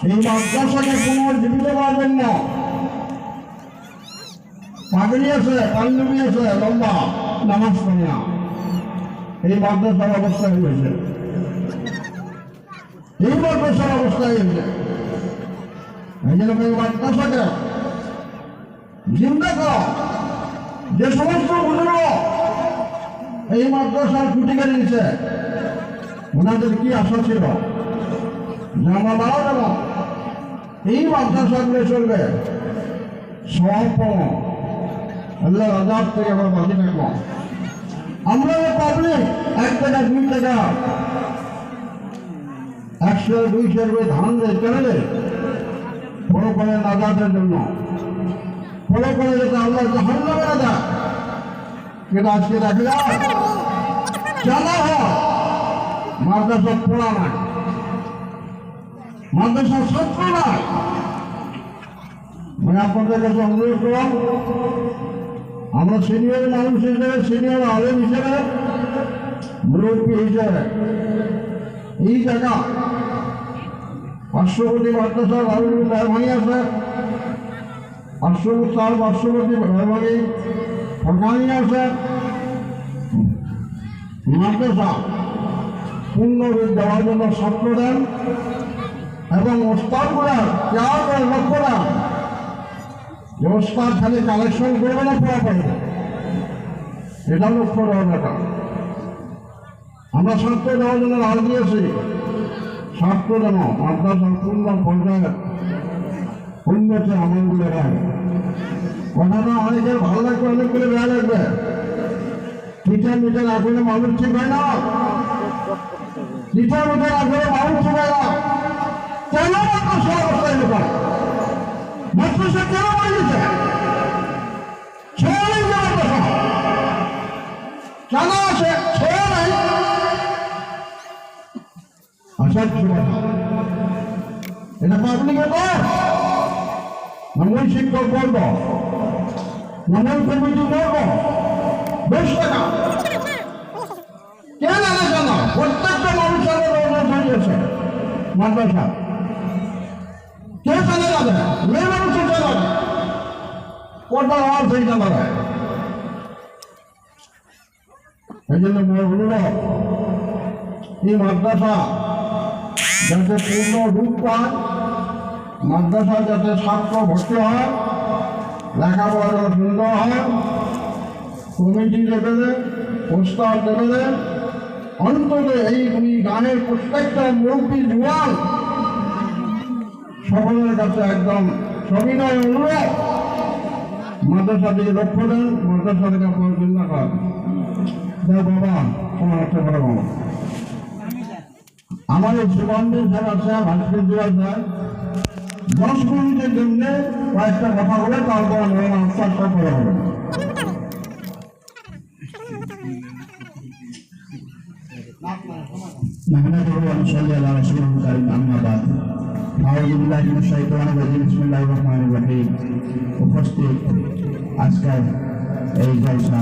এই মাদ্রাসাকে পুনর্জীবিত করার জন্য পাগড়ি আছে, পাঞ্জাবি আছে, লম্বা নামাজ পড়ে না, এই মাদ্রাসার অবস্থা হয়েছে, এই মাদ্রাসার অবস্থা হয়েছে। এই জন্য এই মাদ্রাসাকে জিন্দা করা, যে সমস্ত বুজুর্গ এই মাদ্রাসার খুঁটি কেড়ে নিচ্ছে, ওনাদের কি আশা ছিল যে আমরা মারা যাব, এই মাদ্রাসাগুলো চলবে সব আল্লাহ আজাদ থেকে আমরা বাঁচি থাকবো। আমরা পাবলিক 1 টাকা 2 টাকা 100 200 করে ধান দেয় চলে বড় করে নাজাতের জন্য, বড় করে যেটা আল্লাহ জাহান্নামে না দেয়, কিন্তু আজকে দেখা যায় জানা হয় মাদ্রাসা পড়া নাই, মাদ্রাসা ছাত্র নাই। মানে আপনাদের কাছে অনুরোধ করলাম, আমরা সিনিয়র মানুষ হিসেবে, সিনিয়র আলেম হিসেবে, মুরব্বী হিসেবে এই জায়গা পার্শ্ববর্তী মাদ্রাসা রাহুল মেহরবানি আছে, পার্শ্ববর্তী মেহরবানি ফরকানি আছে, মাদ্রাসা পূর্ণরূপ দেওয়ার জন্য ছাত্র দেন এবং ওস্তাদগুলার কেয়ার করে লক্ষ্য দেন যে ওস্তাদ খালি কালেকশন করবে না, পড়া পারবে, এটা লক্ষ্য দেওয়ার ব্যাপার। আমরা ছাত্র দেওয়ার জন্য রাজ দিয়েছি, ছাত্র যেন মাদ্রাসার পূর্ণ পর্যায়ে উন্নতি আমলগুলো হয়। কথাটা অনেকের ভালো লাগবে, অনেকগুলো বেড়া লাগবে, পিঠা মিঠে না করলে মানুষ ঠিক হয় না, পিঠা মিঠে না করে মানুষ ঠিক হয় না। কেন মাদ্রাসা অবস্থায় লোক মাদ্রাসা কেন বানিয়েছে? ছেলে মাদ্রাসা কেন আছে? ছেলে নাই, আসার এটা পাবলিকে কর, মূল শিক্ষক করব, মূল কমিটি করব, বেশ টাকা কেন আলাদা না? প্রত্যেকটা মানুষের হয়েছে মাদ্রাসা, কে চালে যাবে? মেয়ে মানুষের চালাবে, কোটা হওয়ার সেই চালাবে। এই জন্য অনুরোধ, এই মাদ্রাসা যাতে পূর্ণ রূপ পায়, মাদ্রাসা যাতে ছাত্র ভর্তি হয়, লেখাপড়া যাতে সুন্দর হয়, কমিটি লেভেলে, প্রস্তাব লেভেলে, অন্তত এই গানের প্রত্যেকটা মুরব্বী জুয়ান সকলের কাছে একদম সবিনয় অনুরোধ, মাদ্রাসা দিকে লক্ষ্য দেন, মাদ্রাসা থেকে আপনার চিন্তা করেন। বাবা তোমার একটা বড় বাবা আমার এই সুগন্ধের স্যার আছে, ভাস্কর জুয়াল স্যার 10 মিনিটের জন্য কয়েকটা কথা বলে তারপর আনসার সব করা হবে। উপস্থিত আজকের এই জলসা